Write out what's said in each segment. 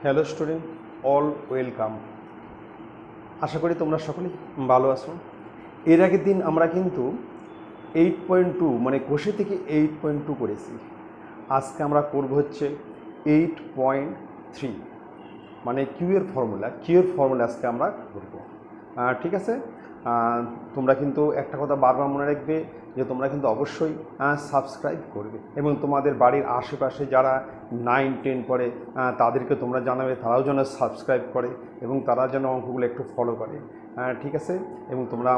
Hello student, all welcome. আশা করি তোমরা সকলেই ভালো আছো। এর আগের দিন আমরা কিন্তু 8.2 মানে কোষে থেকে 8.2 করেছি। আজকে আমরা করব হচ্ছে 8.3 মানে কিউ এর ফর্মুলা আজকে আমরা করব। ঠিক আছে, তোমরা কিন্তু একটা কথা বারবার মনে রাখবে যে তোমরা কিন্তু অবশ্যই সাবস্ক্রাইব করবে এবং তোমাদের বাড়ির আশেপাশে যারা 9-10 পড়ে তাদেরকে তোমরা জানাবে তারাও যেন সাবস্ক্রাইব করে এবং তারা যেন অঙ্কগুলো একটু ফলো করে। ঠিক আছে, এবং তোমরা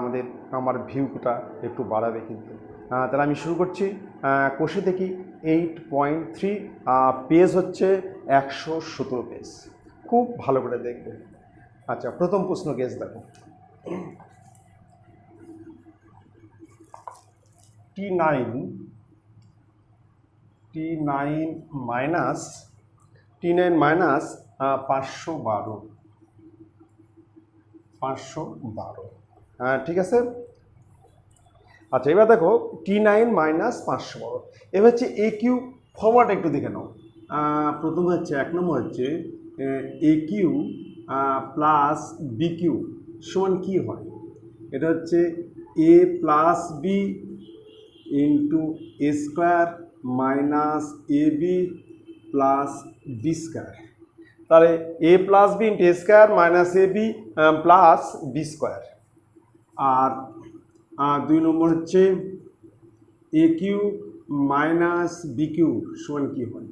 আমার ভিউটা একটু বাড়াবে কিন্তু। তাহলে আমি শুরু করছি। কোষে দেখি 8.3, পেজ হচ্ছে 117 পেজ। খুব ভালো করে দেখবে। আচ্ছা, প্রথম প্রশ্ন কেস দেখো। T9 minus 512। ঠিক আছে। আচ্ছা, এবার দেখো T9 মাইনাস 512। এবার হচ্ছে এ কিউ ফরওয়ার্ড একটু দেখে নাও। প্রথম হচ্ছে 1 নম্বর হচ্ছে A cube plus B cube সমান কী হয়? এটা হচ্ছে এ plus B into A square minus A B plus B square. তাহলে A plus B into A square minus A B plus B square. আর 2 নম্বর হচ্ছে A cube minus B cube সমান কী হয়?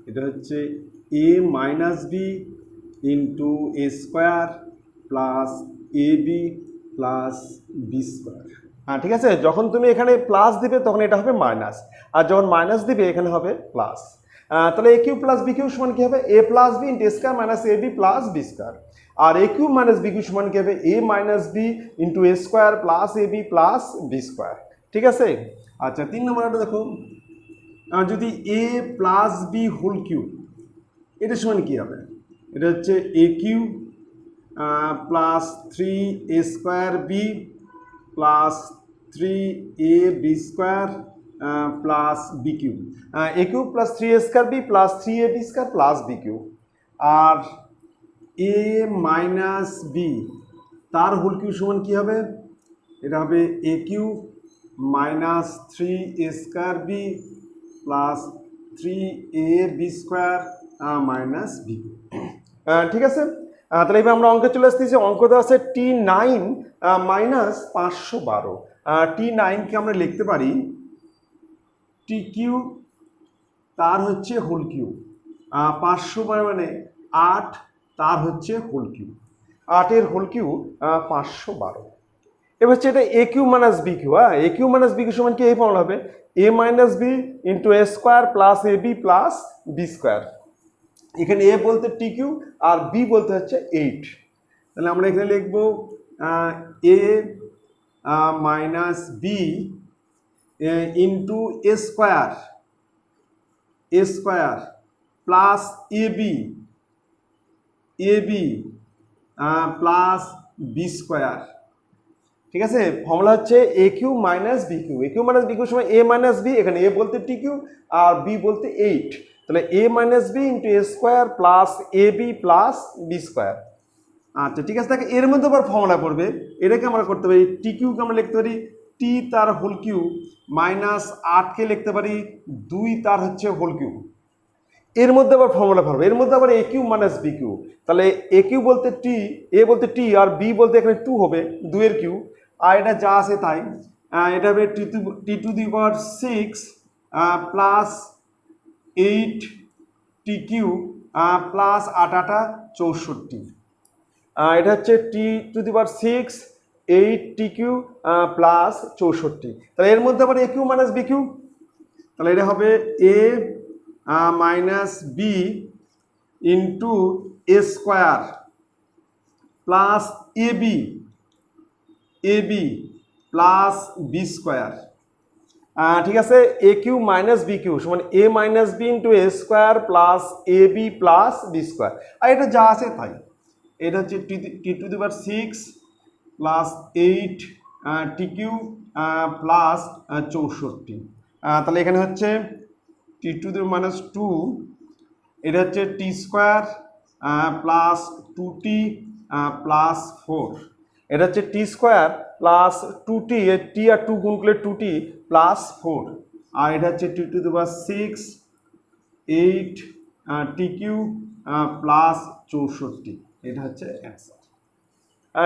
এটা হচ্ছে এ minus B into A square plus A B plus B square. ঠিক আছে, যখন তুমি এখানে প্লাস দিবে তখন এটা হবে মাইনাস, আর যখন মাইনাস দিবে এখানে হবে প্লাস। তাহলে এ কিউ প্লাস বি কিউ সমান কী হবে? এ plus B into A square minus A B plus B square. R A cube minus B cube সমান কী হবে? A minus B into A square plus A B plus B square. ঠিক আছে। আচ্ছা, 3 নম্বরটা দেখো, যদি এ প্লাস বি হোল কিউ, এটা সমান কী হবে? এটা হচ্ছে A cube plus 3 A square B plus 3 A B square plus B cube. A cube plus 3 A square B plus 3 A B square plus B cube. আর এ মাইনাস বি তার whole cube সমান কী হবে? এটা হবে A cube minus 3 A square B plus 3 A B square minus B cube. ঠিক আছে। তাহলে এবার আমরা অঙ্কে চলে আসতেছি। অঙ্ক দেওয়া আছে T9 মাইনাস 512। T9কে আমরা লিখতে পারি টি কিউ তার হচ্ছে হোল কিউ, 500 মানে 8, তার হচ্ছে হোল কিউ, 8-এর হোল কিউ 512। এবার হচ্ছে এটা এ কিউ মাইনাস বি কিউ। এ কিউ মাইনাস বি কিউ সমান কি? এই ফর্মুলা হবে A minus B into A square plus A B plus B square. এখানে এ বলতে টি কিউ আর বি বলতে হচ্ছে 8। তাহলে আমরা এখানে লিখব এ minus B into A square plus A B plus B square. ঠিক আছে। ফর্মুলা হচ্ছে A cube minus B cube. A cube minus B Q সময় এ মাইনাস বি, এখানে এ বলতে টি কিউ আর বি বলতে 8। তাহলে এ minus B into A square plus A B plus B square. আচ্ছা, ঠিক আছে। তাকে এর মধ্যে আবার ফর্মুলা পড়বে। এটাকে আমরা করতে পারি টি কিউকে আমরা লিখতে পারি টি তার হোল কিউ মাইনাস 8কে লিখতে পারি 2 তার হচ্ছে হোল কিউ। এর মধ্যে আবার ফর্মুলা পড়বে, এর মধ্যে আবার A cube minus B cube. তাহলে এ কিউ বলতে টি, এ বলতে টি আর বি বলতে এখানে 2 হবে, 2-এর কিউ। আর এটা যা আছে তাই, এটা হবে T to the power 6 plus 8 T cube plus 8 64। এটা হচ্ছে T to the power 6 8 T cube plus 64। তাহলে এর মধ্যে আবার A cube minus B cube. তাহলে এটা হবে A minus B into A square plus A B plus B square. ঠিক আছে। এ কিউ মাইনাস বি কিউ সমান এ minus B into A square plus A B plus B square. আর এটা যা আছে তাই। এটা হচ্ছে T to the power 6 plus 8 T cube plus 64। তাহলে এখানে হচ্ছে টি টু দি মাইনাস 2, এটা হচ্ছে টি স্কোয়ার প্লাস 2t প্লাস 4, এটা হচ্ছে টি স্কোয়ার প্লাস 2t, টি আর 2 গুণ করলে 2t প্লাস 4, আর এটা হচ্ছে 2^6 8 টি কিউ প্লাস 64, এটা হচ্ছে অ্যান্সার।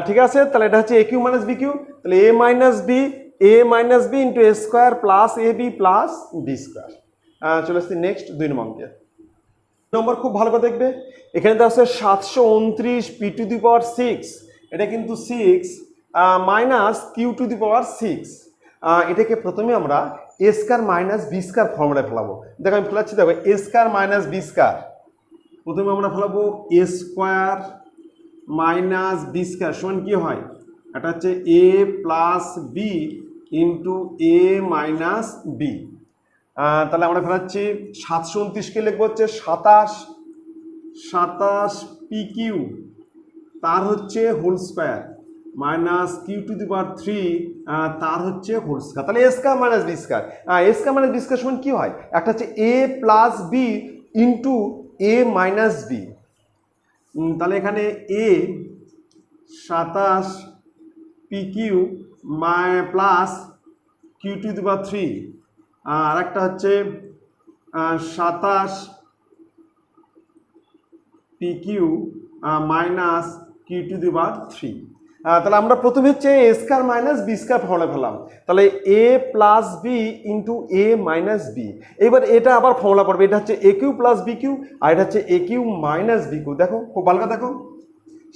ঠিক আছে, তাহলে এটা হচ্ছে A cube minus B cube, তাহলে এ minus B into A square plus A B plus B square. চলে আসছি নেক্সট 2 নম্বর অঙ্কে। নম্বর খুব ভালো করে দেখবে, এখানে দেওয়া আছে 729 পি টু দি পাওয়ার 6, এটা কিন্তু 6 minus Q to the power 6, এটাকে প্রথমে আমরা এ স্কোয়ার মাইনাস বি স্কোয়ার ফর্মুলায় ফেলাবো। দেখো আমি ফেলাচ্ছি, দেখো এ স্কোয়ার মাইনাস বি স্কোয়ার, প্রথমে আমরা ফেলাবো এ স্কোয়ার মাইনাস বি স্কোয়ার সমান কি হয়, এটা হচ্ছে এ plus B into A minus B. তাহলে আমরা ফেলাচ্ছি 729কে লিখবো হচ্ছে 27 পি কিউ, তার হচ্ছে whole square minus Q to the power 3, তার হচ্ছে হোল স্কোয়ার। তাহলে এ স্কোয়ার মাইনাস বি স্কোয়ার, এ স্কোয়ার মাইনাস বি স্কোয়ার সমান কি হয়, একটা হচ্ছে এ plus B into A minus B. তাহলে এখানে A 27 P Q plus Q to the power 3, আর একটা হচ্ছে 27 P Q minus Q to the power 3। তাহলে আমরা প্রথমে হচ্ছে এ square minus B square formula ফেলাম, তাহলে A plus B into A minus B. এবার এটা আবার ফর্মুলা পড়বে, এটা হচ্ছে A cube plus B cube, আর এটা হচ্ছে A cube minus B Q. দেখো খুব ভালো করে দেখো,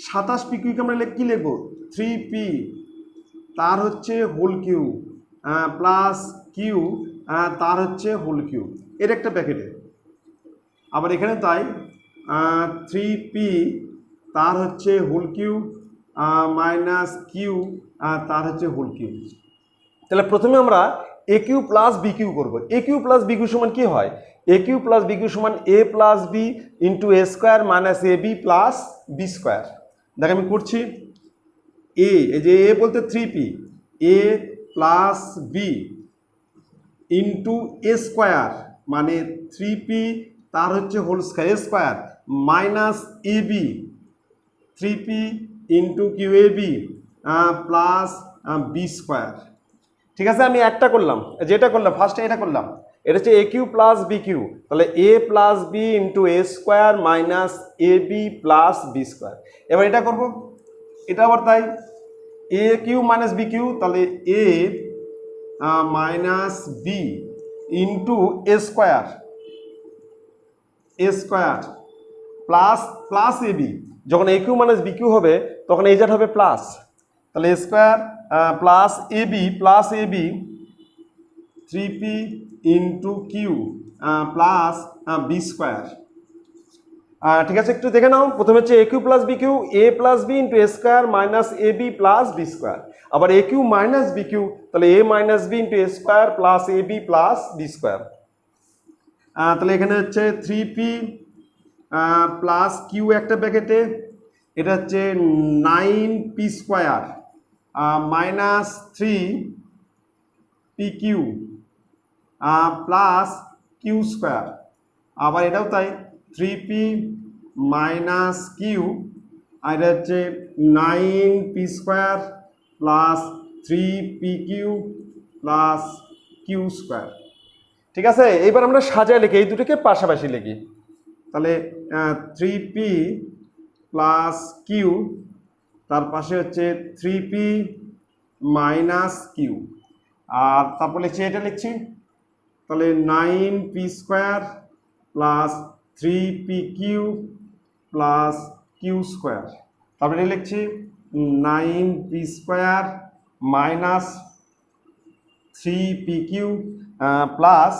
27 পি কিউকে আমরা কি লিখবো, 3p, তার হচ্ছে হোল কিউ প্লাস কিউ, তার হচ্ছে হোল কিউ, এর একটা প্যাকেটে। আবার এখানে তাই 3p তার হচ্ছে হোল কিউ মাইনাস কিউ, তার হচ্ছে হোল কিউ। তাহলে প্রথমে আমরা এ কিউ প্লাস বি কিউ করবো। এ কিউ প্লাস বি কিউ সমান কি হয়, এ কিউ প্লাস বি কিউ সমান এ plus B into A square minus A B plus B square. দেখ আমি করছি, এই যে এ বলতে 3p, এ প্লাস বি ইন্টু এ স্কোয়ার মানে 3p তার হচ্ছে whole square, A square minus A B 3p into Q A B plus B square. ঠিক আছে, আমি একটা করলাম, যেটা করলাম ফার্স্টে এটা করলাম, এটা হচ্ছে A cube plus B cube, তাহলে A plus B into A square minus A B plus B square. এবার এটা করব, এটা আবার তাই এ কিউ মাইনাস বি কিউ, তাহলে এ মাইনাস বি ইন্টু এ স্কোয়ার প্লাস প্লাস এ বি। যখন A cube minus B cube হবে তখন এই জায়গা হবে প্লাস, তাহলে এ স্কোয়ার প্লাস এ B 3p into cube plus B square. ঠিক আছে, একটু দেখে নাও, প্রথমে হচ্ছে A cube plus B cube, A plus B into A square minus A B plus B square. আবার A cube minus B cube, তাহলে এ minus B into A square plus A B plus B square. তাহলে এখানে হচ্ছে 3p plus Q একটা প্যাকেটে, এটা হচ্ছে 9p square minus 3p Q plus Q square. আবার এটাও তাই 3p মাইনাস কিউ, আর এটা হচ্ছে 9p square plus 3p Q plus Q square. ঠিক আছে, এইবার আমরা সাজায় লিখি, এই দুটোকে পাশাপাশি লিখি, তাহলে 3p প্লাস কিউ, তার পাশে হচ্ছে 3p মাইনাস কিউ, আর তারপর লিখছি এটা লিখছি, তাহলে 9p square plus 3p Q plus Q square. তারপরে লিখছি 9p square minus 3p Q plus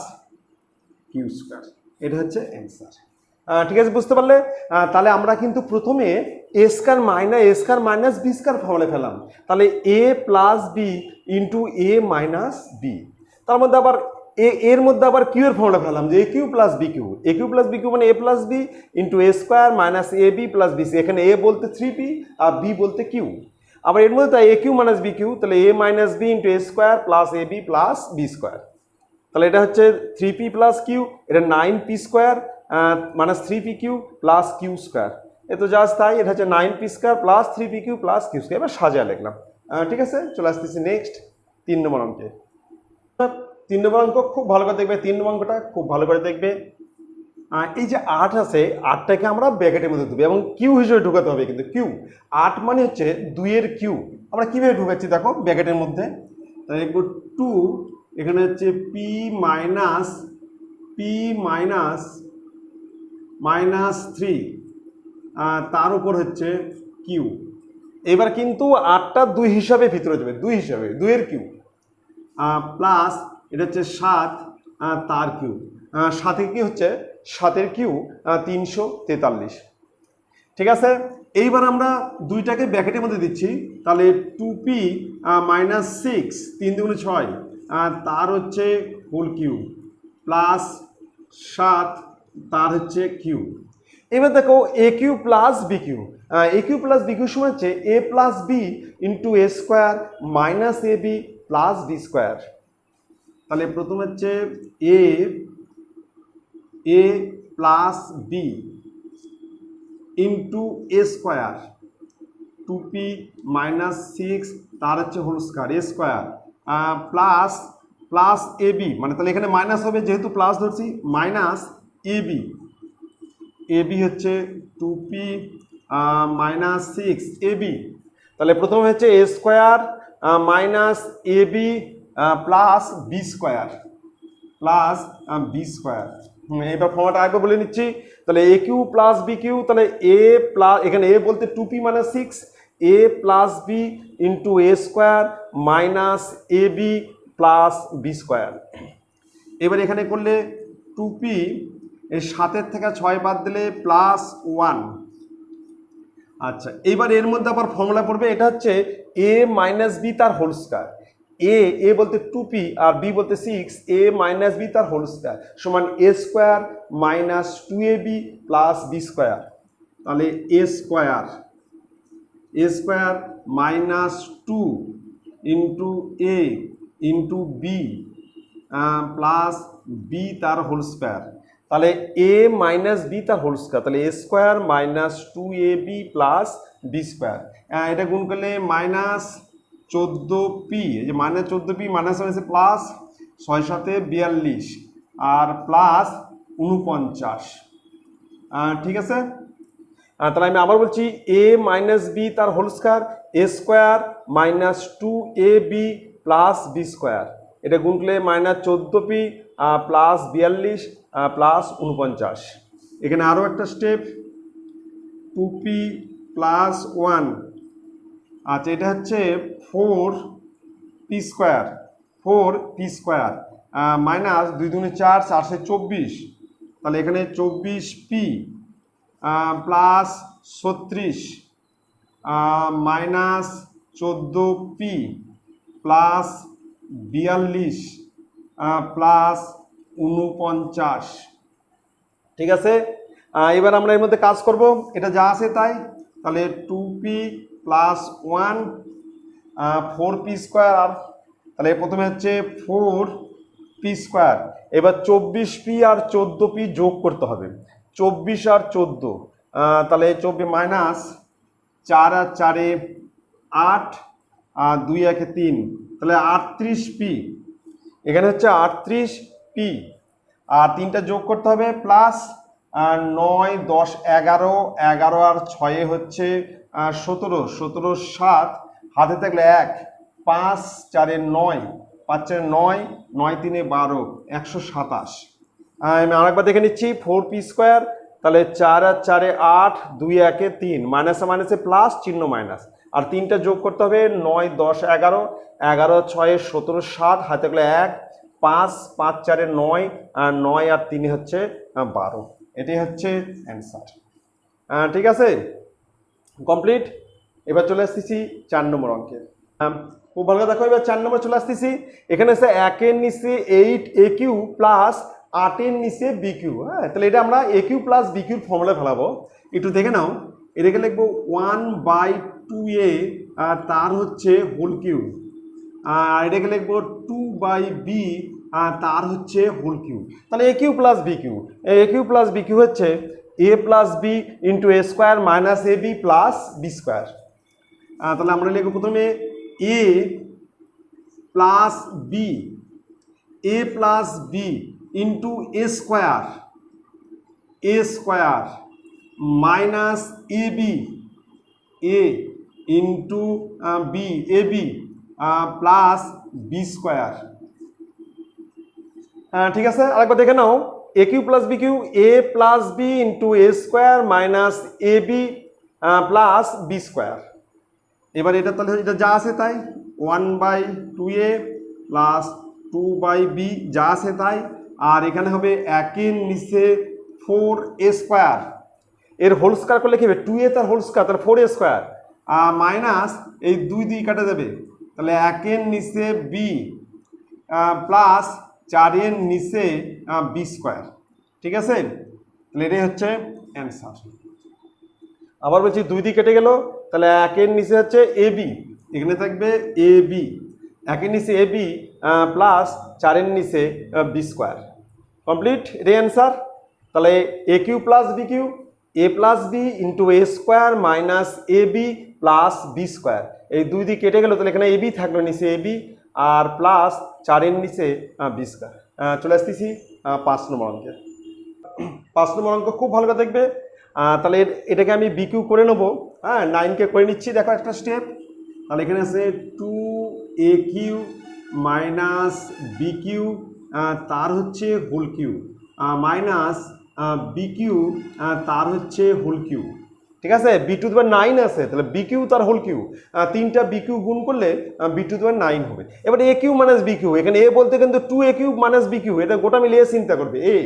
Q square. এটা হচ্ছে অ্যান্সার। ঠিক আছে, বুঝতে পারলে? তাহলে আমরা কিন্তু প্রথমে A square minus B square formula ফেলাম, তাহলে A plus B into A minus B, তার মধ্যে আবার এর মধ্যে আবার কিউ এর ফর্মুলা ফেলাম যে a cube plus B cube, A cube plus B Q মানে A plus B into A square minus A B plus B C. এখানে এ বলতে 3p আর বি বলতে কিউ। আবার এর মধ্যে তাই এ কিউ মাইনাস বি কিউ, তাহলে এ minus B into A square plus A B plus B square. তাহলে এটা হচ্ছে 3p প্লাস কিউ, এটা 9p square minus 3p Q plus Q square. এ তো জাস্ট তাই, এটা হচ্ছে 9p square plus 3pq plus q square. এবার সাজিয়ে লিখলাম। ঠিক আছে, চলে আসতেছি নেক্সট 3 নম্বর অঙ্কে। 3 নম্বর অঙ্ক খুব ভালো করে দেখবে, 3 নম্বর অঙ্কটা খুব ভালো করে দেখবে। এই যে 8 আছে, 8টাকে আমরা ব্র্যাকেটের মধ্যে দেবো এবং কিউ হিসেবে ঢুকাতে হবে, কিন্তু কিউ 8 মানে হচ্ছে 2 এর কিউ। আমরা কিভাবে ঢুকাচ্ছি দেখো ব্র্যাকেটের মধ্যে, তাহলে লিখবো 2, এখানে হচ্ছে পি মাইনাস 3, তার উপর হচ্ছে কিউ। এবার কিন্তু 8টা 2 হিসাবে ভিতরে যাবে, 2 হিসাবে, 2 এর কিউ প্লাস এটা হচ্ছে 7 তার কিউ, 7 কি হচ্ছে 7 এর কিউ 343। ঠিক আছে, এইবার আমরা দুইটাকে ব্র্যাকেটের মধ্যে দিচ্ছি, তাহলে 2p মাইনাস 6, 3 দুগুণে 6, তার হচ্ছে হোল কিউ প্লাস 7 তার হচ্ছে কিউ। এবার দেখো এ কিউ প্লাস বি কিউ, এ কিউ প্লাস বি কিউ সমান হচ্ছে এ plus B into A square minus A B plus B square. তাহলে প্রথম হচ্ছে এ প্লাস বি ইন্টু এ স্কোয়ার 2p মাইনাস 6 তার হচ্ছে whole square A square plus A B, মানে তাহলে এখানে মাইনাস হবে যেহেতু প্লাস ধরছি, মাইনাস এ বি হচ্ছে 2p মাইনাস 6 এ বি। তাহলে প্রথমে হচ্ছে এ square minus A B plus B square এবার ফর্মটা আরেকবার বলে নিচ্ছি। তাহলে এ কিউ প্লাস বি কিউ, তাহলে এ প্লাস, এখানে এ বলতে 2p minus 6, A plus B into A square minus A B plus B square. এবার এখানে করলে 2p, এই 7 থেকে 6 বাদ দিলে প্লাস 1। আচ্ছা, এইবার এর মধ্যে আবার ফর্মুলা পড়বে, এটা হচ্ছে এ মাইনাস বি তার হোল স্কয়ার। এ বলতে 2p আর বি বলতে 6, এ মাইনাস বি তার হোল স্কয়ার সমান a square minus 2ab plus B square. তাহলে এ square minus 2 into a into b plus B তার হোল স্কয়ার। তাহলে এ মাইনাস বি তার হোল স্কয়ার, তাহলে এ square minus 2ab plus B square. এটা গুণ করলে মাইনাস 14p, এই যে মাইনাস 14p মাইনাস হয়েছে প্লাস 6 7 42 আর প্লাস 49। ঠিক আছে, তাহলে আমি আবার বলছি এ মাইনাস বি তার whole square, a square minus 2ab plus B square, এটা গুণ করলে মাইনাস 14p প্লাস 42 প্লাস 49। এখানে আরও একটা স্টেপ 2p প্লাস 1, আচ্ছা এটা হচ্ছে 4p স্কোয়ার মাইনাস 2 দুগুণে 4, 4 সে 24, তাহলে এখানে 24p plus 36 minus 14p plus 42 plus 49। ঠিক আছে, এবার আমরা এর মধ্যে কাজ করব, এটা যা আছে তাই। তাহলে 2p প্লাস 1 4p স্কোয়ার, আর তাহলে প্রথমে হচ্ছে 4p স্কোয়ার। এবার 24p আর 14p যোগ করতে হবে, 24 আর 14, তাহলে 24 মাইনাস 4 আর 4 8 আর 2 1 3, তাহলে 38p। এখানে হচ্ছে 38p আর 3টা যোগ করতে হবে প্লাস 9 10 11, 11 আর 6 হচ্ছে 17, 17 7 হাতে থাকলে 1, 5 4 9, 5 4 9, 9 3 12, 127। আমি আরেকবার দেখে নিচ্ছি 4p স্কোয়ার, তাহলে 4 আর 4 8, 2 1 3, মাইনাসে মাইনাসে প্লাস চিহ্ন মাইনাস, আর 3টা যোগ করতে হবে 9 10 11, 11 6 17 7 হাতে থাকলে 1, 5 5 4 9 আর 9 আর 3 হচ্ছে 12। এটাই হচ্ছে অ্যান্সার। ঠিক আছে, কমপ্লিট। এবার চলে আসতেছি 4 নম্বর অঙ্কে। খুব ভালো দেখো, এবার 4 নম্বর চলে আসতেছি। এখানে আছে 1 এর নিচে 8 এ কিউ প্লাস 8 এর নিচে বি কিউ। হ্যাঁ, তাহলে এটা আমরা এ কিউ প্লাস বি কিউর ফর্মুলা ফেলাবো। একটু দেখে নাও, এটাকে লিখবো 1/2a তার হচ্ছে হোল কিউ, আর এটাকে লিখবো 2/b তার হচ্ছে হোল কিউ। তাহলে এ কিউ প্লাস বি কিউ, এ কিউ প্লাস বি কিউ হচ্ছে এ plus B into A square minus A B plus B square. তাহলে আমরা লিখব প্রথমে এ plus B, A plus B into A square minus A B, A into B A B plus B square. ঠিক আছে, আরেকবার দেখে নাও, এ cube plus B cube, A plus B into A square minus A B plus B square. এবার এটা তাহলে এটা যা আছে তাই, 1/2a প্লাস 2/b যা আছে তাই, আর এখানে হবে একের নিচে 4a স্কোয়ার, এর হোল স্কোয়ার করলে কি হবে 2a তার হোল স্কোয়ার, তাহলে 4a স্কোয়ার মাইনাস এই 2 কাটা যাবে, তাহলে একের নিচে বি প্লাস 4-এর নিচে বি স্কোয়ার। ঠিক আছে, তাহলে এটাই হচ্ছে অ্যান্সার। আবার বলছি 2 দিয়ে কেটে গেল, তাহলে একের নিচে হচ্ছে এ বি, এখানে থাকবে এ বি, একের নিচে এ বি প্লাস 4-এর নিচে বি স্কোয়ার। কমপ্লিট, এটাই অ্যান্সার। তাহলে এ cube plus B cube, A plus B into A square minus A B plus B square, এই 2 দিয়ে কেটে গেল, তাহলে এখানে এ বি থাকলো নিচে এ বি আর প্লাস 4-এর নিচে বি স্কোয়ার। চলে আসতেছি 5 নম্বর অঙ্কে। 5 নম্বর অঙ্ক খুব ভালো করে দেখবে। তাহলে এটাকে আমি বি কিউ করে নেবো, হ্যাঁ 9কে করে নিচ্ছি। দেখো একটা স্টেপ, তাহলে এখানে আছে 2a cube minus B cube তার হচ্ছে whole cube minus B cube তার হচ্ছে হোল কিউ। ঠিক আছে, বি টু দি পাওয়ার 9 আছে, তাহলে বি কিউ তার হোল কিউ, 3টা বি কিউ গুণ করলে বি টু দি পাওয়ার 9 হবে। এবার এ কিউ মাইনাস বি কিউ, এখানে এ বলতে কিন্তু 2a cube minus B cube, এটা গোটা মিলিয়ে চিন্তা করবে এ,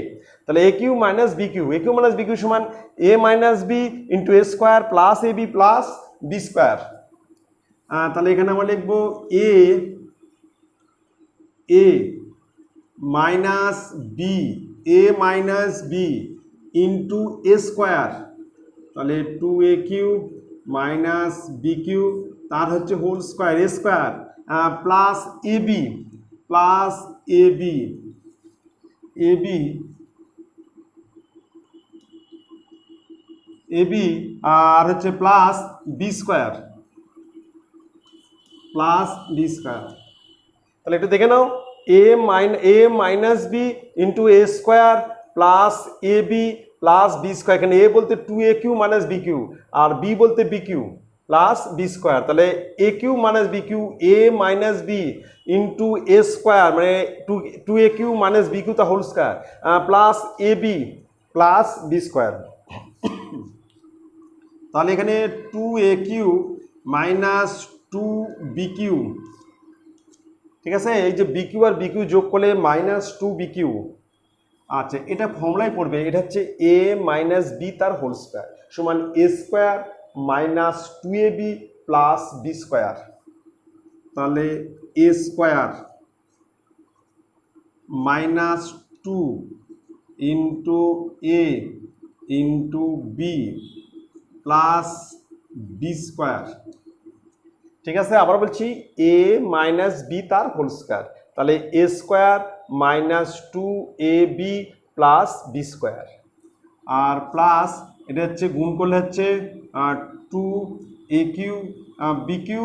তাহলে এ কিউ মাইনাস বি কিউ, এ কিউ মাইনাস বি কিউ সমান এ minus B into A square plus A B plus B square. তাহলে এখানে আমরা লিখবো A minus B, A minus B into A square, তাহলে 2a cube minus B cube তার হচ্ছে whole square এ square plus এ B আর হচ্ছে প্লাস বি স্কোয়ার তাহলে একটু দেখে নাও, A minus B into A square plus A B plus B square, এখানে এ বলতে 2a cube minus B cube আর বি বলতে b cube plus B square, তাহলে এ cube minus B cube, a minus B into A square মানে 2a cube minus B cube তা whole square plus A B plus B square. তাহলে এখানে 2a cube minus 2b Q, ঠিক আছে, এই যে B cube আর বি কিউ যোগ করলে মাইনাস 2b কিউ। আচ্ছা, এটা ফর্মুলায় পড়বে, এটা হচ্ছে এ মাইনাস বি তার হোল স্কোয়ার সমান a square minus 2ab plus B square. তাহলে এ square minus 2 into a into b plus B square. ঠিক আছে, আবার বলছি এ মাইনাস বি তার হোল স্কোয়ার, তাহলে এ square minus 2ab plus B square আর প্লাস এটা হচ্ছে গুণ করলে হচ্ছে 2a cube b cube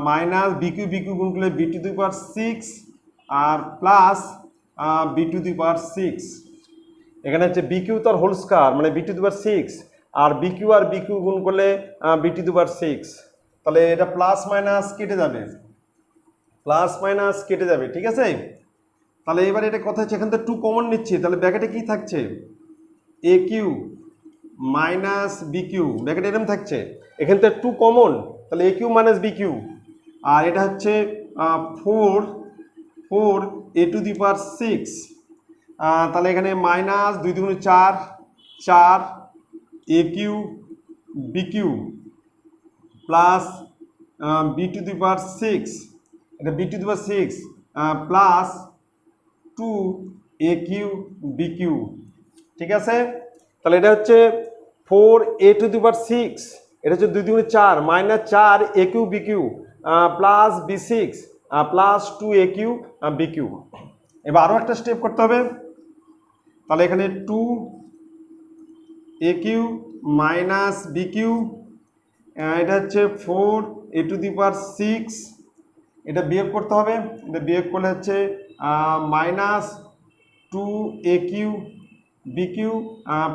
minus B cube গুণ করলে b to the power 6 R plus B to the power 6। এখানে হচ্ছে বি কিউ তার হোল স্কোয়ার মানে বি টু দি পাওয়ার 6 আর বি কিউ গুণ করলে বি টু দি পাওয়ার 6, তাহলে এটা প্লাস মাইনাস কেটে যাবে, ঠিক আছে। তাহলে এবার এটা কথা হচ্ছে এখান থেকে 2 কমন নিচ্ছি, তাহলে ব্র্যাকেটে কি থাকছে এ কিউ মাইনাস বি কিউ, ব্র্যাকেটে এরকম থাকছে, এখান থেকে 2 কমন, তাহলে এ কিউ মাইনাস বি কিউ আর এটা হচ্ছে 4 এ টু দি পাওয়ার 6, তাহলে এখানে minus 2 × 4 a cube b cube plus B to the power 6, এটা b to the power 6 plus 2 a cube b cube, ঠিক আছে। তাহলে এটা হচ্ছে 4 এ টু দি পাওয়ার 6, এটা হচ্ছে 2 × 4 minus 4 a cube b cube plus b 6 plus 2 a cube b cube. এবার আরও একটা স্টেপ করতে হবে, তাহলে এখানে 2 a cube minus B cube, এটা হচ্ছে 4 এ টু দি পাওয়ার 6, এটা বিয়োগ করতে হবে, এটা বিয়োগ করলে হচ্ছে minus 2 a cube b cube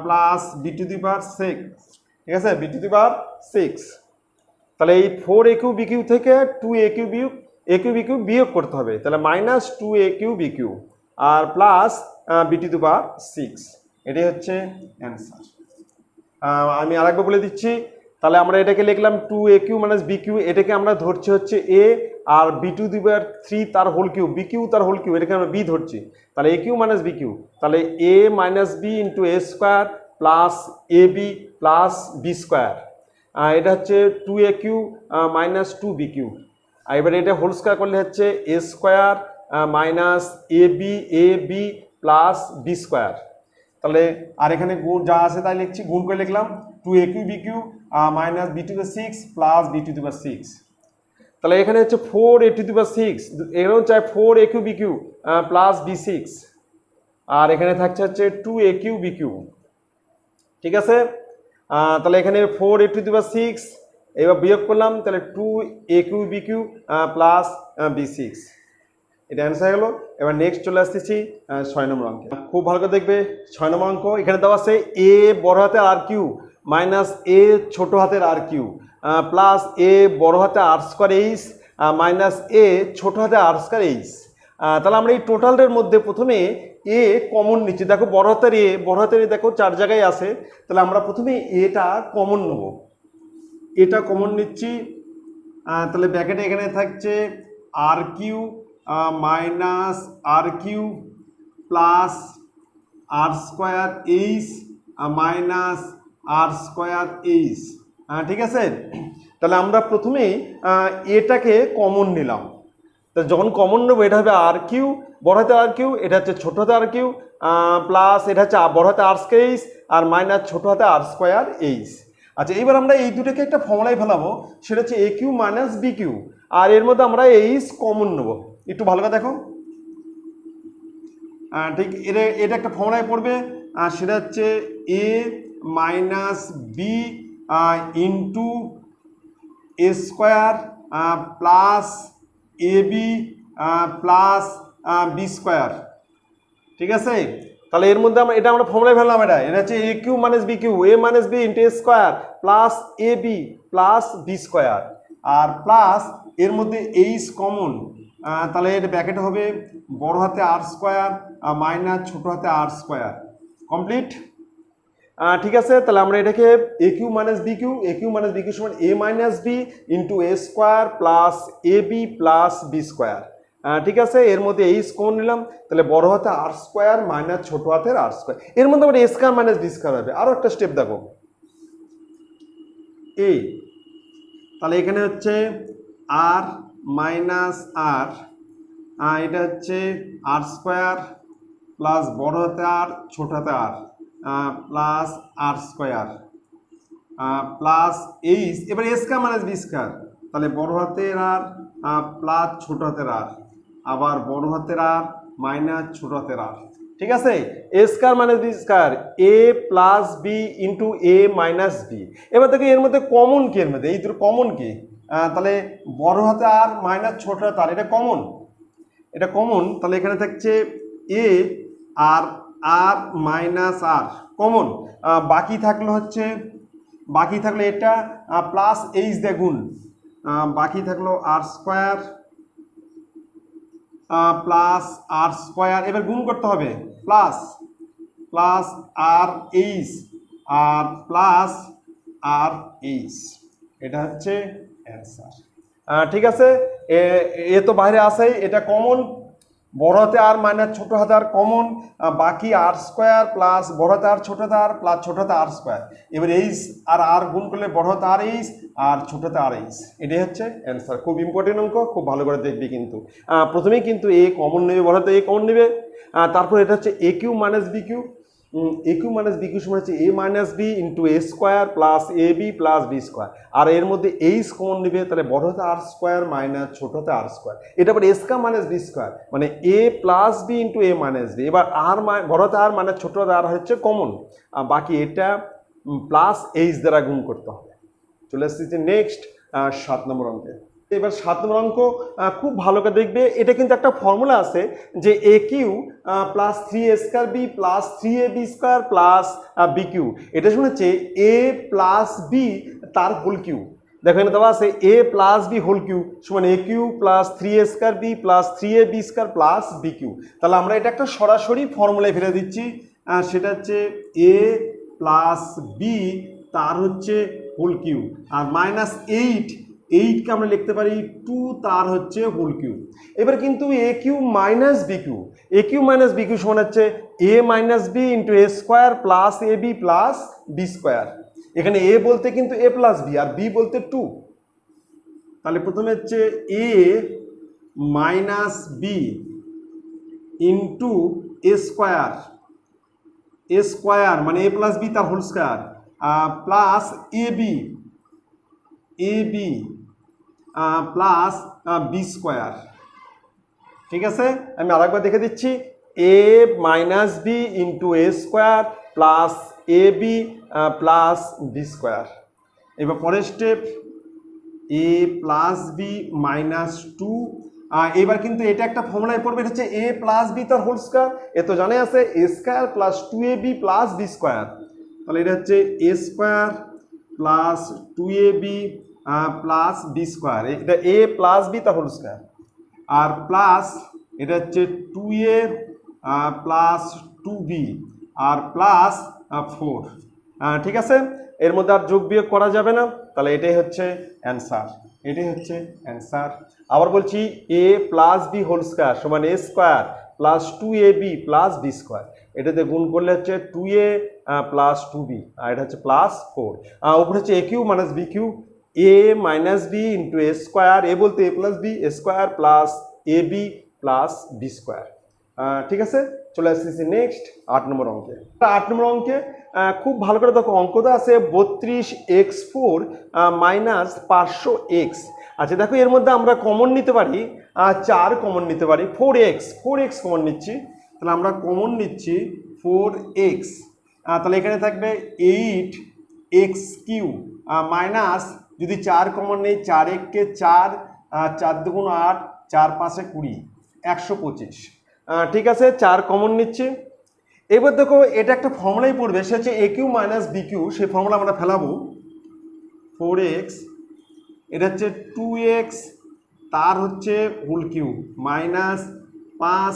plus B to the power 6, ঠিক আছে, বি টু দি পাওয়ার 6। তাহলে এই 4 এ কিউ বি কিউ থেকে 2 এ কিউ বি কিউ বিয়োগ করতে হবে, তাহলে minus 2 a cube b cube আর plus B to the power 6, এটাই হচ্ছে অ্যান্সার। আমি আরেকবার বলে দিচ্ছি, তাহলে আমরা এটাকে লিখলাম 2 a cube minus B Q, এটাকে আমরা ধরছি হচ্ছে এ, আর বি টু দি পাওয়ার 3 তার হোল কিউ, বি কিউ তার হোল কিউ, এটাকে আমরা বি ধরছি, তাহলে এ কিউ মাইনাস বি কিউ, তাহলে এ minus B into A square plus A B plus B square, এটা হচ্ছে 2 a cube minus 2 B cube, আর এবার এটা হোল স্কোয়ার করলে হচ্ছে এ square minus A B plus B square. তাহলে আর এখানে গুণ যা আছে তাই লিখছি, গুণ করে লিখলাম 2 a cube b cube minus b to the 6 plus B to the 6। তাহলে এখানে হচ্ছে 4 এ টু দি 6, এখানেও চাই 4 a cube b cube plus b 6, আর এখানে থাকছে হচ্ছে 2 এ কিউ বি কিউ, ঠিক আছে। তাহলে এখানে 4 এ টু দি 6, এবার বিয়োগ করলাম, তাহলে 2 a cube b cube plus b 6, এটা অ্যান্সার হয়ে গেল। এবার নেক্সট চলে আসতেছি 6 নম্বর অঙ্কে, খুব ভালো করে দেখবে। 6 নম্বর অঙ্ক, এখানে দেওয়া আছে এ বড় হাতের আর কিউ মাইনাস এ ছোট হাতের আর কিউ প্লাস এ বড় হাতে আর স্কোয়ার এইচ মাইনাস এ ছোট হাতে আর স্কোয়ার এইচ। তাহলে আমরা এই টোটালটার মধ্যে প্রথমে এ কমন নিচ্ছি, দেখো বড় হাতের এ দেখো 4 জায়গায় আছে, তাহলে আমরা প্রথমে এটা কমন নেব, এটা কমন নিচ্ছি, তাহলে ব্র্যাকেটে এখানে থাকছে আর কিউ মাইনাস আর কিউ প্লাস আর স্কোয়ার এইচ মাইনাস আর স্কোয়ার এইচ, ঠিক আছে। তাহলে আমরা প্রথমেই এটাকে কমন নিলাম, তো যখন কমন নেবো এটা হবে আর কিউ বড় হাতে আর কিউ, এটা হচ্ছে ছোট হাতে আর কিউ প্লাস এটা হচ্ছে বড় হাতে আর স্কোয়ার এইচ আর মাইনাস ছোট হাতে আর স্কোয়ার এইচ। আচ্ছা, এবার আমরা এই দুটোকে একটা ফর্মুলায় ফেলাবো, সেটা হচ্ছে A cube minus B cube, আর এর মধ্যে আমরা এইচ কমন নেবো। একটু ভালো করে দেখো, ঠিক এটা একটা ফর্মুলায় পড়বে, সেটা হচ্ছে এ minus B into A square plus A B plus B square, ঠিক আছে। তাহলে এর মধ্যে আমরা ফর্মুলায় ফেললাম, এটা হচ্ছে A cube minus B cube, a minus B into A square plus A B plus B square, আর প্লাস এর মধ্যে এইচ কমন, তাহলে এর ব্র্যাকেট হবে বড় হাতে আর স্কোয়ার মাইনাস ছোট হাতে আর স্কোয়ার, কমপ্লিট, ঠিক আছে। তাহলে আমরা এটাকে এ কিউ মাইনাস বি কিউ সমান এ minus B into A square plus A B plus B square, ঠিক আছে। এর মধ্যে এইচ কমন নিলাম, তাহলে বড় হাতে আর স্কোয়ার মাইনাস ছোট হাতের আর স্কোয়ার, এর মধ্যে আবার এ স্কোয়ার মাইনাস বি স্কোয়ার হবে। আরও একটা স্টেপ দেখো, এ, তাহলে এখানে হচ্ছে আর মাইনাস আর, এটা হচ্ছে আর স্কোয়ার প্লাস বড় হাতে আর ছোট হাতে আর প্লাস আর স্কোয়ার প্লাস এইচ, এবার এ স্কোয়ার মাইনাস বি স্কোয়ার, তাহলে বড় হাতের আর প্লাস ছোট হাতের আর, আবার বড় হাতের আর মাইনাস ছোট হাতের আর, ঠিক আছে। A square minus B square, A plus B into A minus B. এবার দেখো এর মধ্যে কমন কি, এর মধ্যে এই দুটো কমন কি, তাহলে বড় হাতে আর মাইনাস ছোট হাতে আর, এটা কমন, তাহলে এখানে থাকছে এ আর আর মাইনাস আর কমন, বাকি থাকলো এটা প্লাস এইচ দিয়ে গুণ, বাকি থাকলো আর স্কোয়ার প্লাস আর স্কোয়ার, এবার গুণ করতে হবে প্লাস আর এইচ আর প্লাস আর এইচ, এটা হচ্ছে অ্যান্সার, ঠিক আছে। এ তো বাইরে আসেই, এটা কমন, বড় হাতে আর মাইনাস ছোট হাতে আর কমন, বাকি আর স্কোয়ার প্লাস বড় হাতে আর ছোট হাতে আর প্লাস ছোট হাতে আর স্কোয়ার, এবার এইচ আর গুণ করলে বড় হাতে আর এইচ আর ছোট হাতে আর এইচ, এটাই হচ্ছে অ্যান্সার। খুব ইম্পর্টেন্ট অঙ্ক, খুব ভালো করে দেখবি কিন্তু। প্রথমেই কিন্তু এ কমন নেবে, বড় হাতে এ কমন নেবে, তারপর এটা হচ্ছে A cube minus B cube, A cube minus B cube সমান হচ্ছে এ minus B into A square plus A B plus B square, আর এর মধ্যে এইচ কমন নেবে, তাহলে বড় হাতে আর স্কোয়ার মাইনাস ছোট হাতে আর স্কোয়ার, এটা আবার এ স্কোয়ার মাইনাস বি স্কোয়ার মানে A plus B into A minus B. এবার আর বড় হাতে আর মাইনাস ছোট হাতে আর হচ্ছে কমন, বাকি এটা প্লাস এইচ দ্বারা গুণ করতে হবে। চলে আসছি নেক্সট 7 নম্বর অঙ্কে। এবার 7 নম্বর অঙ্ক খুব ভালো করে দেখবে, এটা কিন্তু একটা ফর্মুলা আছে যে a cube plus 3a square B plus 3ab square plus B cube, এটা শুনেছে এ প্লাস বি তার হোল কিউ। দেখো এখানে দেওয়া আছে a plus b whole cube সমান a cube plus 3a square B plus 3ab square plus B cube. তাহলে আমরা এটা একটা সরাসরি ফর্মুলায় ফেলে দিচ্ছি, সেটা হচ্ছে এ প্লাস বি তার হচ্ছে হোল কিউ আর মাইনাস 8কে আমরা লিখতে পারি 2 তার হচ্ছে হোল কিউ। এবার কিন্তু এ কিউ মাইনাস বি কিউ সমান হচ্ছে এ minus B into A square plus A B plus B square. এখানে এ বলতে কিন্তু এ প্লাস বি আর বি বলতে 2। তাহলে প্রথমে হচ্ছে এ মাইনাস বি ইন্টু এ স্কোয়ার মানে এ প্লাস বি তার whole square plus A B plus B square. ঠিক আছে, আমি আরেকবার দেখে দিচ্ছি, A minus B into A square plus A B plus B square. এবার পরের step a plus b minus 2। এবার কিন্তু এটা একটা ফর্মুলায় পড়বে, এটা হচ্ছে এ প্লাস বি তার হোল স্কোয়ার, এ তো জানে আছে a square plus 2ab plus B square. তাহলে এটা হচ্ছে এ square plus 2ab plus B square, এটা এ প্লাস বি তার হোল স্কোয়ার আর প্লাস এটা হচ্ছে 2a প্লাস 2b আর প্লাস 4। ঠিক আছে, এর মধ্যে আর যোগ বিয়োগ করা যাবে না, তাহলে এটাই হচ্ছে অ্যান্সার। আবার বলছি a plus b whole square সমান a square plus 2ab plus B square, এটাতে গুণ করলে হচ্ছে 2a প্লাস 2b আর এটা হচ্ছে প্লাস 4। উপরে হচ্ছে A cube minus B cube, a minus B into A square, এ বলতে এ plus B A square plus A B plus B square. ঠিক আছে, চলে আসতেছি নেক্সট 8 নম্বর অঙ্কে। 8 নম্বর অঙ্কে খুব ভালো করে দেখো, অঙ্কটা আছে 32x4 মাইনাস 500x। আচ্ছা দেখো এর মধ্যে আমরা কমন নিতে পারি 4 কমন নিতে পারি, 4x কমন নিচ্ছি, তাহলে আমরা কমন নিচ্ছি 4x। তাহলে এখানে থাকবে 8x³ মাইনাস যদি 4 কমন নেই 4×1 4, 4 দুগুণ 8, 4 5 20, 125। ঠিক আছে, 4 কমন নিচ্ছে। এবার দেখো এটা একটা ফর্মুলাই পড়বে, সে হচ্ছে A cube minus B Q, সেই ফর্মুলা আমরা ফেলাবো। 4x এটা হচ্ছে 2x তার হচ্ছে হোল কিউ মাইনাস 5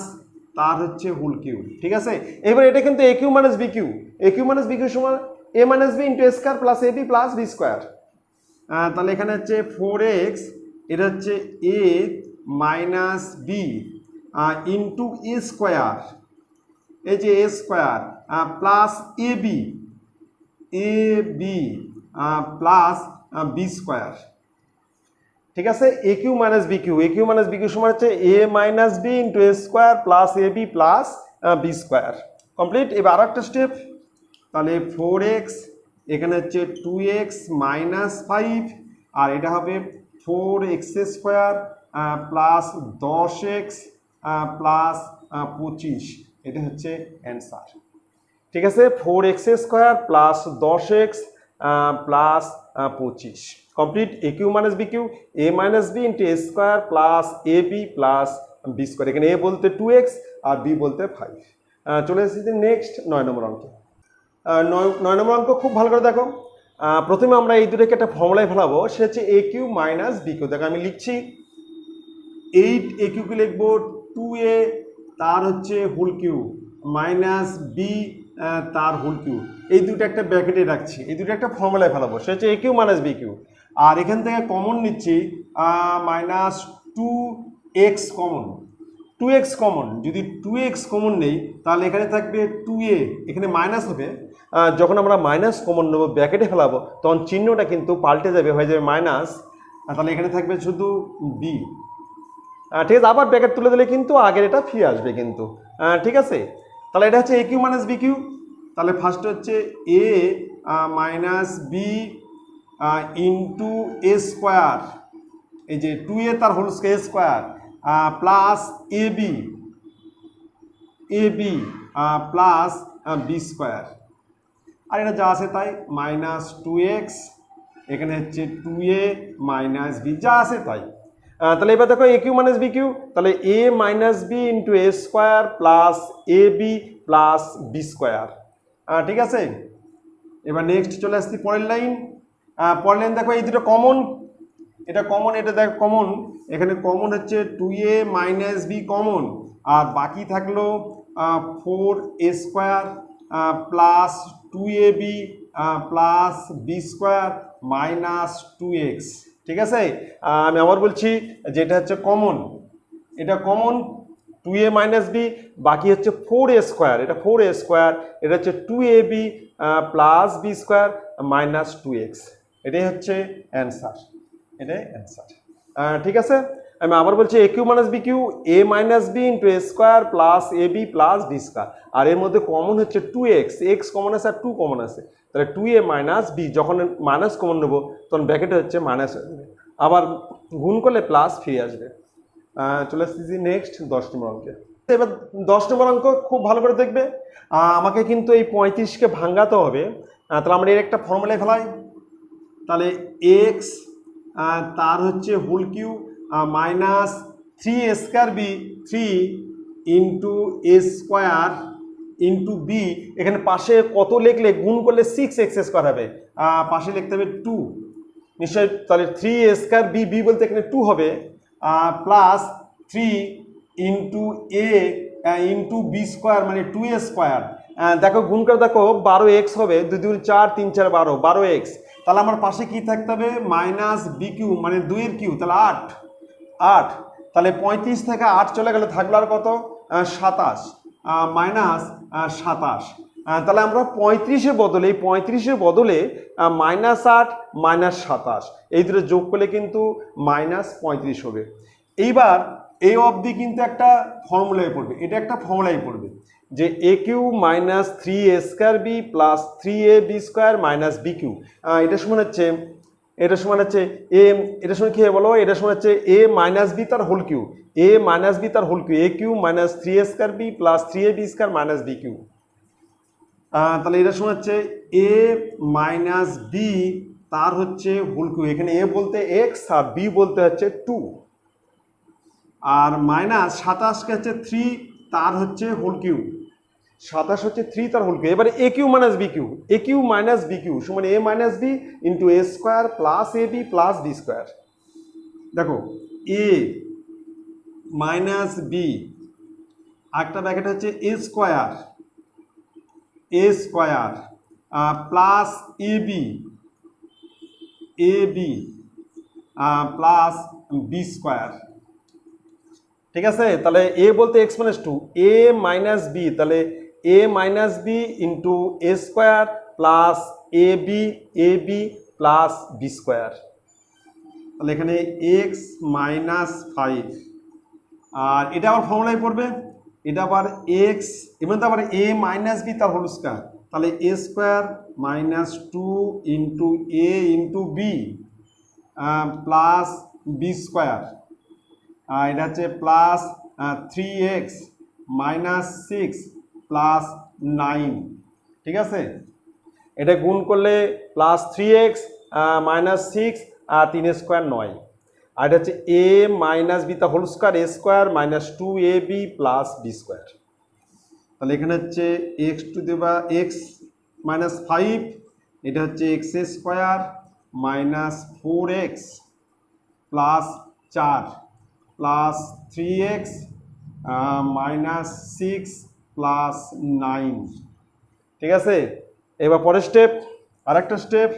তার হচ্ছে হোল কিউ। ঠিক আছে, এবার এটা কিন্তু এ কিউ মাইনাস বি কিউ সমান এ minus B into A square plus A B plus B square. তাহলে এখানে হচ্ছে 4x এটা হচ্ছে এ মাইনাস বি ইন্টু এ স্কোয়ার, এই যে a square plus A B plus B square. ঠিক আছে, এ কিউ মাইনাস বি কিউ সমান হচ্ছে এ minus B into A square plus A B plus B square. Complete. এবার আর একটা স্টেপ, তাহলে 4x এখানে হচ্ছে 2x মাইনাস 5 আর এটা হবে 4x square plus 10x plus 25, এটা হচ্ছে অ্যান্সার। ঠিক আছে, 4x square plus 10x plus 25। Complete. A cube minus B cube, a minus B into A square plus A B plus B square, এখানে এ বলতে 2x আর B বলতে 5। চলে এসেছি next 9 নম্বর অঙ্কে। 9 নম্বর অঙ্ক খুব ভালো করে দেখো, প্রথমে আমরা এই দুটোকে একটা ফর্মুলায় ফেলাবো, সে হচ্ছে A cube minus B Q. দেখো আমি লিখছি 8 কিউকে লিখবো 2a তার হচ্ছে হোল কিউ মাইনাস বি তার হোল কিউ, এই দুটো একটা ব্র্যাকেটে রাখছি, এই দুটো একটা ফর্মুলায় ফেলাবো, সে হচ্ছে A cube minus B cube. আর এখান থেকে কমন নিচ্ছি মাইনাস 2x কমন, যদি 2x কমন নেই তাহলে এখানে থাকবে 2a, এখানে মাইনাস হবে, যখন আমরা মাইনাস কমন নেবো ব্র্যাকেটে ফেলাবো তখন চিহ্নটা কিন্তু পাল্টে যাবে, হয়ে যাবে মাইনাস, তাহলে এখানে থাকবে শুধু বি। ঠিক আছে, আবার ব্র্যাকেট তুলে দিলে কিন্তু আগের এটা ফিরে আসবে কিন্তু। ঠিক আছে, তাহলে এটা হচ্ছে A cube minus B cube. তাহলে ফার্স্ট হচ্ছে এ মাইনাস বি ইন্টু এ স্কোয়ার, এই যে 2a তার whole square plus A B plus B square. আর এটা যা আছে তাই -2x, এখানে হচ্ছে 2a মাইনাস বি, যা আছে তাই। তাহলে এবার দেখো এ কিউ মাইনাস বি কিউ, তাহলে এ minus B into A square plus A B plus B square. ঠিক আছে, এবার নেক্সট চলে আসছি পরের লাইন। পরের লাইন দেখো এই দুটো কমন, এটা কমন, এটা দেখো কমন, এখানে কমন হচ্ছে 2a মাইনাস বি কমন, আর বাকি থাকলো 4a square plus 2ab plus B square minus 2x। ঠিক আছে, আমি আবার বলছি যেটা হচ্ছে কমন, এটা কমন 2a মাইনাস বি, বাকি হচ্ছে 4a স্কোয়ার, এটা 4a স্কোয়ার, এটা হচ্ছে 2ab plus B square minus 2x। এটাই হচ্ছে অ্যান্সার, এটাই অ্যান্সার। ঠিক আছে, আমি আবার বলছি এ cube minus B cube, a minus B into A square plus A B plus B square, আর এর মধ্যে কমন হচ্ছে 2x, এক্স কমন আছে আর 2 কমন আছে, তাহলে 2a মাইনাস বি, যখন মাইনাস কমন নেবো তখন ব্র্যাকেটে হচ্ছে মাইনাস হয়ে যাবে, আবার গুণ করলে প্লাস ফিরে আসবে। চলে আসতেছি নেক্সট 10 নম্বর অঙ্কে। এবার 10 নম্বর অঙ্ক খুব ভালো করে দেখবে, আমাকে কিন্তু এই 35কে ভাঙাতে হবে। তাহলে আমরা এর একটা ফর্মুলায় ফেলাই, তাহলে এক্স তার হচ্ছে whole cube minus 3a square b, 3 into এ স্কোয়ার ইন্টু বি, এখানে পাশে কত লিখলে গুণ করলে 6x স্কোয়ার হবে, পাশে লিখতে হবে 2 নিশ্চয়ই, তাহলে 3a স্কোয়ার বি, বি বলতে এখানে 2 হবে, plus 3 into a into B square মানে 2a স্কোয়ার। দেখো গুণ করে দেখো 12x হবে, 2 2 4 3 4 12, 12x। তাহলে আমার পাশে কি থাকতে হবে মাইনাস বি কিউ মানে 2 এর কিউ, তাহলে 8, তাহলে 35 থেকে 8 চলে গেলে থাকলো আর কত 27 মাইনাস 27। তাহলে আমরা 35-এর বদলে, এই 35-এর বদলে -8 -27 এই দুটো যোগ করলে কিন্তু -35 হবে। এইবার এই অবধি কিন্তু একটা ফর্মুলায় পড়বে, এটা একটা ফর্মুলায় পড়বে যে a cube minus 3a square B plus 3ab square minus B cube, এটা সমান হচ্ছে, এটা সমান হচ্ছে এ, এটা সমান কি বলো, এটা সমান হচ্ছে এ মাইনাস বি তার whole cube, a minus B তার হোল কিউ, এ cube minus 3a square B plus 3ab square minus B cube. তাহলে এটা সমান হচ্ছে এ মাইনাস বি তার হচ্ছে হোল কিউ, এখানে এ বলতে এক্স আর বি বলতে হচ্ছে 2, আর মাইনাস 27কে হচ্ছে 3 তার হচ্ছে হোল কিউ, 27 হচ্ছে 3 তার হোল কিউ। এবারে এ কিউ মাইনাস বি কিউ, এ কিউ মাইনাস বি কিউ সমান এ minus B into A square plus A B plus B square. দেখো এ মাইনাস বি, একটা ব্র্যাকেট হচ্ছে এ square, A square plus A B plus B square. ঠিক আছে, তাহলে এ বলতে x minus 2, এ minus B, তাহলে এ minus B into A square plus A B plus B square. তাহলে এখানে এক্স মাইনাস 5, আর এটা আবার ফর্মুলায় পড়বে, এটা আবার এক্স, এবং তো আবার এ মাইনাস বি তার হোল স্কোয়ার, তাহলে এ square minus 2 into a into b plus B square, এটা হচ্ছে প্লাস 3x মাইনাস 6 প্লাস 9। ঠিক আছে, এটা গুণ করলে প্লাস 3x মাইনাস 6 আর 3 স্কোয়ার 9, আর এটা হচ্ছে এ মাইনাস বি তা হোল স্কোয়ার, এ square minus 2ab plus B square. তাহলে এখানে হচ্ছে এক্স টু দেবা এক্স মাইনাস 5, এটা হচ্ছে x square minus 4x plus 4 plus 3x minus 6 plus 9। ঠিক আছে, এবার পরের স্টেপ, আরেকটা স্টেপ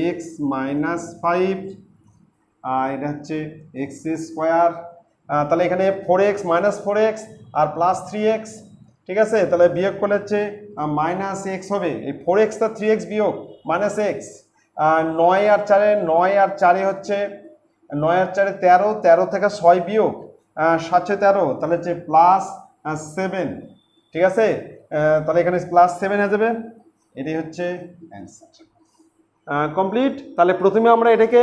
এক্স মাইনাস 5, এটা হচ্ছে এক্স স্কোয়ার, তাহলে এখানে 4x মাইনাস 4x আর প্লাস 3x। ঠিক আছে, তাহলে বিয়োগ করলে হচ্ছে মাইনাস এক্স হবে, এই 4x আর 3x বিয়োগ মাইনাস এক্স, 9 আর 4 হচ্ছে 9 আর 4 13, 13 থেকে 6 বিয়োগ 7 13, তাহলে হচ্ছে প্লাস 7। ঠিক আছে, তাহলে এখানে প্লাস 7 হয়ে যাবে, এটাই হচ্ছে অ্যান্সার। কমপ্লিট। তাহলে প্রথমে আমরা এটাকে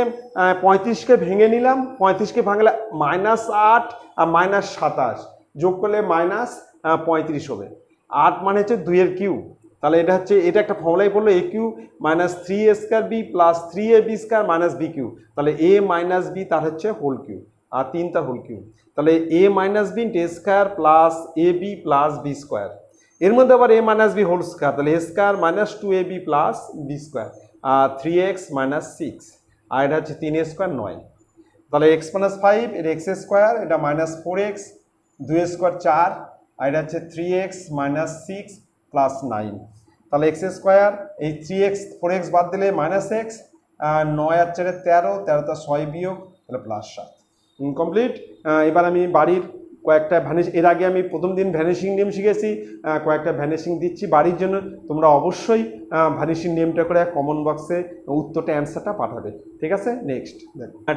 35কে ভেঙে নিলাম, 35কে ভাঙলে -8 আর -27 যোগ করলে -35 হবে, 8 মানে হচ্ছে 2 এর কিউ, তাহলে এটা হচ্ছে, এটা একটা ফর্মুলাই বললো a cube minus 3a square B plus 3ab square minus B cube. তাহলে এ মাইনাস বি তার হচ্ছে হোল কিউ, আর 3 তার হোল কিউ। তাহলে এ minus B into A square plus A B plus B square. এর মধ্যে আবার a minus b whole square, তাহলে এ square minus 2ab plus B square, আর 3x মাইনাস 6, আর এটা হচ্ছে 3a স্কোয়ার 9। তাহলে এক্স মাইনাস 5 এর এক্স স্কোয়ার, এটা মাইনাস 4x, 2 স্কোয়ার 4, আর এটা হচ্ছে 3x মাইনাস 6 প্লাস 9। তাহলে এক্স স্কোয়ার, এই 3x 4x বাদ দিলে মাইনাস এক্স, 9 আর 4 13, 13 তার 6 বিয়োগ, তাহলে প্লাস 7। কমপ্লিট। এবার আমি বাড়ির কয়েকটা এর আগে আমি প্রথম দিন ভ্যানিশিং নেম শিখেছি, কয়েকটা ভ্যানিশিং দিচ্ছি বাড়ির জন্য। তোমরা অবশ্যই ভ্যানিশিং নেমটা করে কমন বক্সে উত্তরটা অ্যান্সারটা পাঠাবে, ঠিক আছে? নেক্সট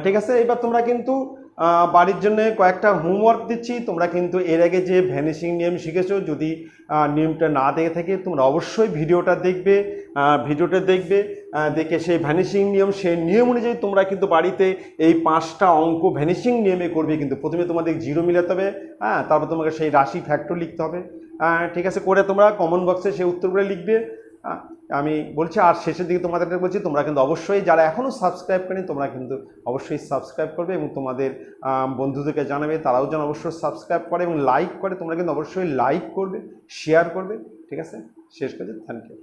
ঠিক আছে, এবার তোমরা কিন্তু বাড়ির জন্য কয়েকটা হোমওয়ার্ক দিচ্ছি। তোমরা কিন্তু এর আগে যে ভ্যানিশিং নেম শিখেছো, যদি নিয়মটা না দেখে থাকে তোমরা অবশ্যই ভিডিওটা দেখবে, দেখে সেই ভ্যানিশিং নিয়ম, সেই নিয়ম অনুযায়ী তোমরা কিন্তু বাড়িতে এই 5টা অঙ্ক ভ্যানিশিং নিয়মে করবে। কিন্তু প্রথমে তোমাদের জিরো মিলাতে হবে, হ্যাঁ, তারপর তোমাকে সেই রাশি ফ্যাক্টর লিখতে হবে, ঠিক আছে? করে তোমরা কমন বক্সে সেই উত্তরগুলো লিখবে, আমি বলছি। আর শেষের দিকে তোমাদেরকে বলছি, তোমরা কিন্তু অবশ্যই যারা এখনও সাবস্ক্রাইব করেনি, তোমরা কিন্তু অবশ্যই সাবস্ক্রাইব করবে এবং তোমাদের বন্ধুদেরকে জানাবে, তারাও যেন অবশ্যই সাবস্ক্রাইব করে এবং লাইক করে। তোমরা কিন্তু অবশ্যই লাইক করবে, শেয়ার করবে, ঠিক আছে? শেষ করে থ্যাংক ইউ।